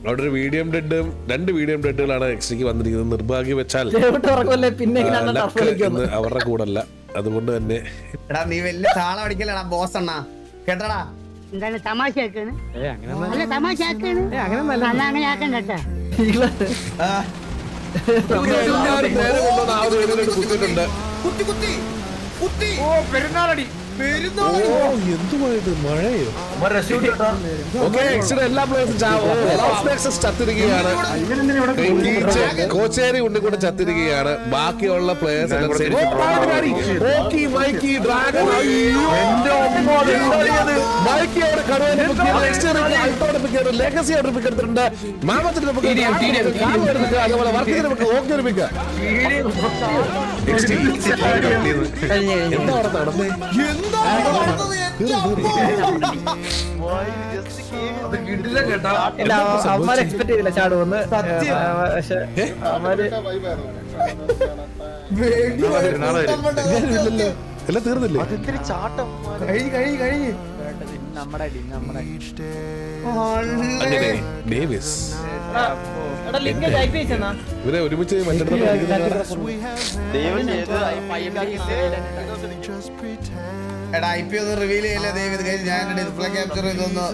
അവിടെ ഒരു medium ഡെഡും 2 medium ഡെഡുകളാണ് എക്സ്ട്രയ്ക്ക് വന്നിരിക്കുന്നത്. നിർഭാഗ്യം വെച്ചാൽ അവരുടെ കൂടല്ല. അതുകൊണ്ട് തന്നെ എടാ നീ വലിയ താളം അടിക്കലടാ ബോസ് അണ്ണാ കേട്ടടാ. എന്താണ് തമാശയാക്കാണ്? അല്ല തമാശയാക്കാണ്. അങ്ങനെ ആക്കണ്ട കേട്ടാ. പെരുന്നാളടി എന്തുമായിട്ട് മഴയോ? എല്ലാ പ്ലേയേഴ്സും ചത്തിരിക്കുകയാണ്. കോച്ചേരി ഉണ്ണിക്കൂടെ ചത്തിരിക്കുകയാണ്. ബാക്കിയുള്ള പ്ലേയേഴ്സ് എടുത്തിട്ടുണ്ട്. മാമത്തിന്റെ അതുപോലെ വർക്കിന്റെ എന്താ നടന്നേ? അവന്മാരെ എക്സ്പെക്ട് ചെയ്തില്ല ചാടുവന്ന്. എല്ലാം തീർന്നില്ലേ? അങ്ങനെ ഡേവിസ് ഇവരെ ഒരുമിച്ച് എടാ IP ഒന്ന് റിവീൽ ചെയ്യല്ലേ ദയവ് ഇത് കഴിഞ്ഞ് ഞാൻ ഡിസ്പ്ലേ ക്യാപ്ചർ ഇതൊന്ന്